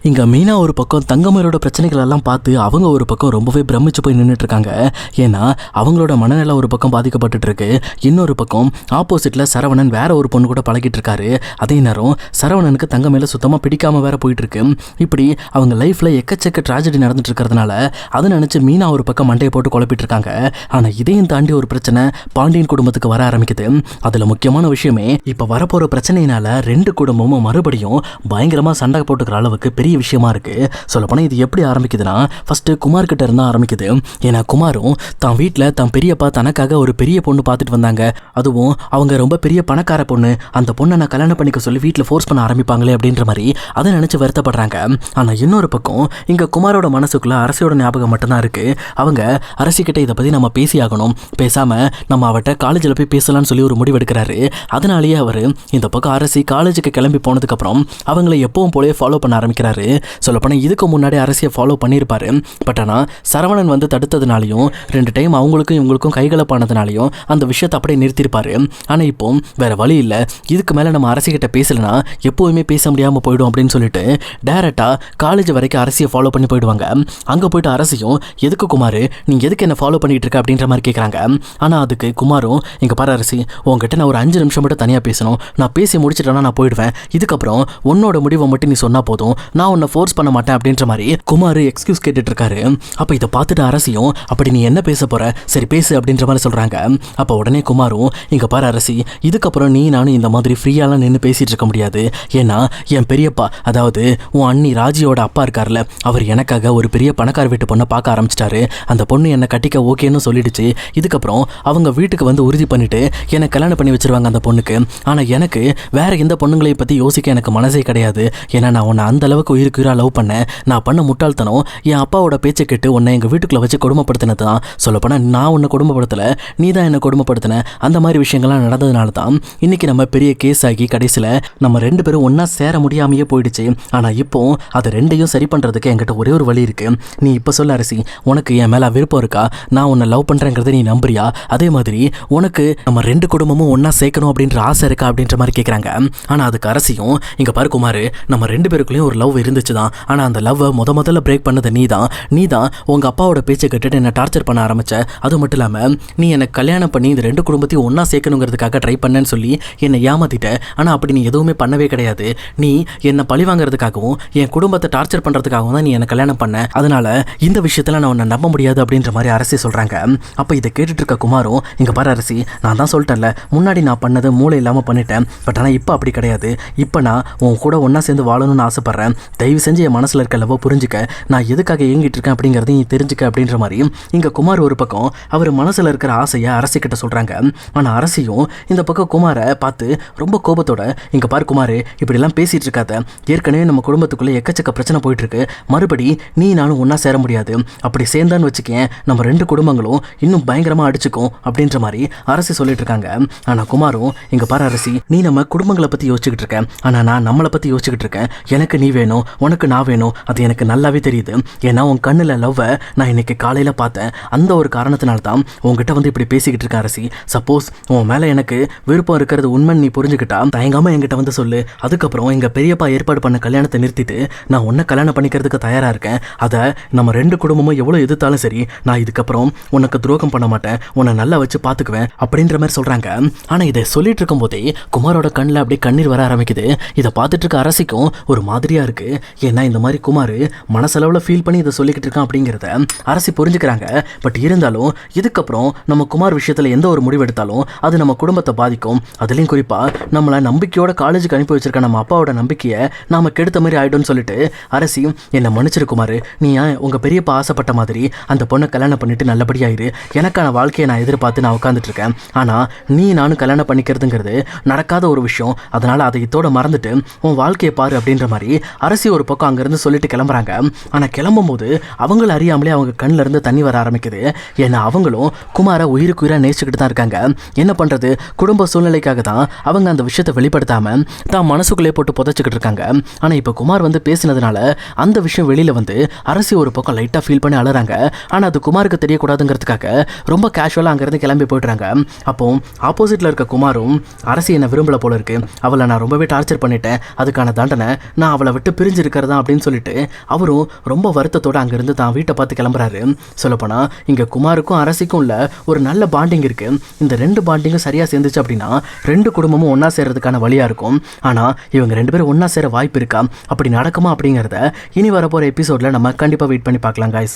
இங்க மீனா ஒரு பக்கம் தங்கமயிலோட பிரச்சனைகள் எல்லாம் பார்த்து அவங்க ஒரு பக்கம் ரொம்பவே பிரமிச்சு போய் நின்றுட்டு இருக்காங்க. ஏன்னா அவங்களோட மனநிலை ஒரு பக்கம் பாதிக்கப்பட்டு இருக்கு. இன்னொரு பக்கம் ஆப்போசிட்ல சரவணன் வேற ஒரு பொண்ணு கூட பழகிட்டு இருக்காரு. அதே நேரம் சரவணனுக்கு தங்கமயில சுத்தமா பிடிக்காம வேற போயிட்டு இருக்கு. இப்படி அவங்க லைஃப்ல எக்கச்சக்க ட்ராஜடி நடந்துட்டு இருக்கிறதுனால அதை நினைச்சு மீனா ஒரு பக்கம் மண்டையை போட்டு குழப்பிட்டு இருக்காங்க. ஆனா இதையும் தாண்டி ஒரு பிரச்சனை பாண்டியன் குடும்பத்துக்கு வர ஆரம்பிக்குது. அதுல முக்கியமான விஷயமே இப்ப வரப்போற பிரச்சனையினால ரெண்டு குடும்பமும் மறுபடியும் பயங்கரமா சண்டை போட்டுக்கிற அளவுக்கு பெரிய விஷயமா இருக்கு. சொல்லப்போனா இது எப்படி ஆரம்பிக்குதுன்னா, ஃபர்ஸ்ட் குமார் கிட்ட இருந்தா ஆரம்பிக்குது. ஏன்னா குமாரும் தான் வீட்டில் தான் பெரியப்பா தனக்காக ஒரு பெரிய பொண்ணு பார்த்துட்டு வந்தாங்க. அதுவும் அவங்க ரொம்ப பெரிய பணக்கார பொண்ணு. அந்த பொண்ணை நான் கல்யாணம் பண்ணிக்க சொல்லி வீட்டில் ஃபோர்ஸ் பண்ண ஆரம்பிப்பாங்களே அப்படின்ற மாதிரி அதை நினைச்சு வருத்தப்படுறாங்க. ஆனால் இன்னொரு பக்கம் இங்க குமாரோட மனசுக்குள்ள அரசியோட ஞாபகம் மட்டும்தான் இருக்கு. அவங்க அரசிக்கிட்ட இதை பத்தி நம்ம பேசி ஆகணும், பேசாம நம்ம அவட்ட காலேஜில் போய் பேசலாம்னு சொல்லி ஒரு முடிவு எடுக்கிறாரு. அதனாலேயே அவர் இந்த பக்கம் அரசி காலேஜுக்கு கிளம்பி போனதுக்கு அப்புறம் அவங்களை எப்பவும் போலவே ஃபாலோ பண்ண ஆரம்பிக்கிறாரு. சொல்லப்போனால் இதுக்கு முன்னாடி அரசியை ஃபாலோ பண்ணியிருப்பாரு. பட் ஆனால் சரவணன் வந்து தடுத்ததுனாலையும் 2 டைம் அவங்களுக்கும் இவங்களுக்கும் கைகலப்பானதுனாலையும் அந்த விஷயத்தை அப்படியே நிறுத்திருப்பாரு. ஆனால் இப்போ வேற வழி இல்லை, இதுக்கு மேலே நம்ம அரசிக்கிட்ட பேசலைன்னா எப்போவுமே பேச முடியாமல் போயிடும் அப்படின்னு சொல்லிட்டு டேரெக்டாக காலேஜ் வரைக்கும் அரசியை ஃபாலோ பண்ணி போயிடுவாங்க. அங்கே போயிட்டு அரசியும் எதுக்கு குமார் நீங்கள் எதுக்கு என்ன ஃபாலோ பண்ணிட்டு இருக்க அப்படின்ற மாதிரி கேட்குறாங்க. ஆனால் அதுக்கு குமாரும் இங்கே பாரு அரசி, உங்ககிட்ட நான் ஒரு 5 நிமிஷம் மட்டும் தனியாக பேசணும், நான் பேசி முடிச்சிட்டேன்னா நான் போயிடுவேன், இதுக்கப்புறம் உன்னோட முடிவை மட்டும் நீ சொன்னால் போதும், நான் உன்னை ஃபோர்ஸ் பண்ண மாட்டேன் அப்படின்ற மாதிரி குமார் எக்ஸ்கியூஸ் கேட்டுட்டு இருக்காரு. அப்போ இதை பார்த்துட்டு அரசியும் அப்படி நீ என்ன பேச போற, சரி பேசு அப்படின்ற மாதிரி சொல்றாங்க. அப்போ உடனே குமாரும் இங்க பாரு அரசி, இதுக்கப்புறம் நீ நானும் இந்த மாதிரி ஃப்ரீயாலாம் நின்று பேசிட்டு இருக்க முடியாது. ஏன்னா என் பெரியப்பா, அதாவது உன் அண்ணி ராஜியோட அப்பா இருக்கார்ல, அவர் எனக்காக ஒரு பெரிய பணக்கார வீட்டு பொண்ணை பார்க்க ஆரம்பிச்சிட்டாரு. அந்த பொண்ணு என்னை கட்டிக்க ஓகேன்னு சொல்லிடுச்சு. இதுக்கப்புறம் அவங்க வீட்டுக்கு வந்து உறுதி பண்ணிட்டு என்னை கல்யாணம் பண்ணி வச்சிருவாங்க அந்த பொண்ணுக்கு. ஆனால் எனக்கு வேற எந்த பொண்ணுங்களை பற்றி யோசிக்க எனக்கு மனசே கிடையாது. ஏன்னா நான் உன்னை அந்த அளவுக்கு உயிருக்கு உயிராக லவ் பண்ணேன். நான் பண்ண முட்டாள்தனம் என் அப்பாவோட பேச்சை கேட்டு உன்னை எங்கள் வீட்டுக்குள்ளே வச்சு கொடுமைப்படுத்தினது தான். சொல்லப்போனால் நான் உன்னை கொடுமைப்படுத்தலை, நீ தான் என்னை கொடுமைப்படுத்தின. அந்த மாதிரி விஷயங்கள்லாம் நடந்ததுனால தான் இன்னைக்கு நம்ம பெரிய கேஸ் ஆகி கடைசியில் நம்ம 2 பேரும் ஒன்றா சேர முடியாமையே போயிடுச்சு. ஆனால் இப்போ அது 2ஐயும் சரி பண்ணுறதுக்கு என்கிட்ட ஒரே ஒரு வழி இருக்கு. நீ இப்போ சொல்ல அரசி, உனக்கு என் மேலே விருப்பம் இருக்கா? நான் உன்னை லவ் பண்ணுறேங்கிறத நீ நம்புறியா? அதே மாதிரி உனக்கு நம்ம 2 குடும்பமும் ஒன்றா சேர்க்கணும் அப்படின்ற ஆசை இருக்கா அப்படின்ற மாதிரி கேட்குறாங்க. ஆனால் அதுக்கு அரசியும் இங்கே பாரு குமார், நம்ம 2 பேருக்குள்ளேயும் ஒரு லவ் இருந்துச்சு தான். ஆனால் அந்த லவ்வை முதல்ல பிரேக் பண்ணது நீ தான் உங்கள் அப்பாவோட பேச்சை கேட்டுட்டு என்னை டார்ச்சர் பண்ண ஆரம்பிச்ச. அது மட்டும் இல்லாமல் நீ என்னை கல்யாணம் பண்ணி இந்த 2 குடும்பத்தையும் ஒன்றா சேர்க்கணுங்கிறதுக்காக ட்ரை பண்ணேன்னு சொல்லி என்னை ஏமாத்திட்ட. ஆனால் அப்படி நீ எதுவுமே பண்ணவே கிடையாது. நீ என்னை பழி வாங்குறதுக்காகவும் என் குடும்பத்தை டார்ச்சர் பண்ணுறதுக்காகவும் தான் நீ என்னை கல்யாணம் பண்ண. அதனால இந்த விஷயத்தில் நான் உன்னை நம்ப முடியாது அப்படின்ற மாதிரி அரசி சொல்கிறாங்க. அப்போ இதை கேட்டுட்டு இருக்க குமாரும் இங்கே பாரு அரசி, நான் தான் சொல்லிட்டேன்ல, முன்னாடி நான் பண்ணது மூளை இல்லாமல் பண்ணிட்டேன். பட் ஆனால் இப்போ அப்படி கிடையாது. இப்போ நான் உன் கூட ஒன்றா சேர்ந்து வாழணும்னு ஆசைப்பட்றேன். தயவு செஞ்சு என் மனசில் இருக்க லவ் புரிஞ்சுக்க, நான் எதுக்காக ஏங்கிட்டு இருக்கேன் அப்படிங்கிறதையும் நீ தெரிஞ்சுக்க அப்படின்ற மாதிரி இங்கே குமார் ஒரு பக்கம் அவர் மனசில் இருக்கிற ஆசையை அரசிக்கிட்ட சொல்கிறாங்க. ஆனால் அரசியும் இந்த பக்கம் குமாரை பார்த்து ரொம்ப கோபத்தோட இங்கே பாரு குமார், இப்படிலாம் பேசிகிட்டு இருக்காத, ஏற்கனவே நம்ம குடும்பத்துக்குள்ளே எக்கச்சக்க பிரச்சனை போயிட்டுருக்கு, மறுபடி நீ நானும் ஒன்றா சேர முடியாது, அப்படி சேர்ந்தான்னு வச்சுக்கேன் நம்ம 2 குடும்பங்களும் இன்னும் பயங்கரமாக அடிச்சுக்கும் அப்படின்ற மாதிரி அரசி சொல்லிட்டு இருக்காங்க. ஆனால் குமாரும் இங்கே பாரு அரசி, நீ நம்ம குடும்பங்களை பற்றி யோசிச்சுக்கிட்டு இருக்கேன், ஆனால் நான் நம்மளை பற்றி யோசிச்சுக்கிட்டு இருக்கேன். எனக்கு நீ வேணும், உனக்கு நான் வேணும், அது எனக்கு நல்லாவே தெரியுது. ஏன்னா உன் கண்ணில் லவ்வை நான் இன்னைக்கு காலையில் பார்த்தேன். அந்த ஒரு காரணத்தினால தான் உங்ககிட்ட வந்து இப்படி பேசிக்கிட்டு இருக்கேன் அரசி. சப்போஸ் உன் மேலே எனக்கு விருப்பம் இருக்கிறது உண்மைன்னு நீ புரிஞ்சுக்கிட்டா தயங்காமல் என்கிட்ட வந்து சொல்லு. அதுக்கப்புறம் எங்கள் பெரியப்பா ஏற்பாடு பண்ண கல்யாணத்தை நிறுத்திட்டு நான் உன்னை கல்யாணம் பண்ணிக்கிறதுக்கு தயாராக இருக்கேன். அதை நம்ம 2 குடும்பமும் எவ்வளோ எதிர்த்தாலும் சரி, நான் இதுக்கப்புறம் உனக்கு துரோகம் பண்ண மாட்டேன், உன்னை நல்லா வச்சு பார்த்துக்குவேன் அப்படின்ற மாதிரி சொல்கிறாங்க. ஆனால் இதை சொல்லிட்டு இருக்கும் போதே குமாரோட கண்ணில் அப்படியே கண்ணீர் வர ஆரம்பிக்குது. இதை பார்த்துட்டு இருக்க அரசிக்கும் ஒரு மாதிரியாக இருக்குது. ஏன்னா இந்த மாதிரி குமார் மனசளவில் ஃபீல் பண்ணி இதை சொல்லிக்கிட்டு இருக்கான் அப்படிங்கிறத அரசி புரிஞ்சுக்கிறாங்க. பட் இருந்தாலும் இதுக்கப்புறம் நம்ம குமார் விஷயத்தில் எந்த ஒரு முடிவு எடுத்தாலும் அது நம்ம குடும்பத்தை பாதிக்கும். அதுலேயும் குறிப்பாக நம்மளை நம்பிக்கையோட காலேஜுக்கு அனுப்பி வச்சிருக்க நம்ம அப்பாவோட நம்பிக்கையை நாம கெடுத்த மாதிரி ஆயிடும்னு சொல்லிட்டு அரசி என்னை மன்னிச்சிரு குமார், நீ உங்கள் பெரியப்பா ஆசைப்பட்ட மாதிரி அந்த பொண்ணை கல்யாணம் பண்ணிட்டு நல்லபடியாயிரு, எனக்கான வாழ்க்கையை நான் எதிர்பார்த்து நான் உட்காந்துட்டு இருக்கேன். ஆனால் நீ நானும் கல்யாணம் பண்ணிக்கிறதுங்கிறது நடக்காத ஒரு விஷயம், அதனால் அதை இதோட மறந்துட்டு உன் வாழ்க்கையை பாரு அப்படின்ற மாதிரி அரசி ஒரு பக்கம் அங்கேருந்து சொல்லிட்டு கிளம்புறாங்க. ஆனால் கிளம்பும் போது அவங்கள அறியாமலே அவங்க கண்ணில் இருந்து தண்ணி வர ஆரம்பிக்குது. ஏன்னா அவங்களும் குமாரை உயிருக்கு உயிராக நேசிச்சுக்கிட்டு தான் இருக்காங்க. என்ன பண்ணுறது, குடும்ப சூழ்நிலைக்காக தான் அவங்க அந்த விஷயத்தை வெளிப்படுத்தாமல் தான் மனசுக்குள்ளே போட்டு புதைச்சிக்கிட்டு இருக்காங்க. ஆனால் இப்போ குமார் வந்து பேசினதுனால அந்த விஷயம் வெளியில் வந்து அரசி ஒரு பக்கம் லைட்டாக ஃபீல் பண்ணி அழுறாங்க. ஆனால் அது குமாருக்கு தெரியக்கூடாதுங்கிறதுக்காக ரொம்ப கேஷுவலாக அங்கேருந்து கிளம்பி போய்ட்றாங்க. அப்போ ஆப்போசிட்டில் இருக்க குமாரும் அரசி என்னை விரும்பல போல இருக்கு, அவளை நான் ரொம்பவே டார்ச்சர் பண்ணிட்டேன், அதுக்கான தண்டனை நான் அவளை விட்டு பிரிஞ்சு பிரிஞ்சிருக்கிறதா அப்படின்னு சொல்லிட்டு அவரும் ரொம்ப வருத்தத்தோடு அங்கேருந்து தான் வீட்டை பார்த்து கிளம்புறாரு. சொல்லப்போனால் இங்கே குமாருக்கும் அரசிக்கும் உள்ள ஒரு நல்ல பாண்டிங் இருக்குது. இந்த 2 பாண்டிங்கும் சரியாக சேர்ந்துச்சு அப்படின்னா 2 குடும்பமும் ஒன்றா சேர்றதுக்கான வழியாக இருக்கும். ஆனால் இவங்க 2 பேரும் ஒன்றா சேர வாய்ப்பு இருக்கா, அப்படி நடக்குமா அப்படிங்கிறத இனி வரப்போகிற எபிசோடில் நம்ம கண்டிப்பாக வெயிட் பண்ணி பார்க்கலாம் guys.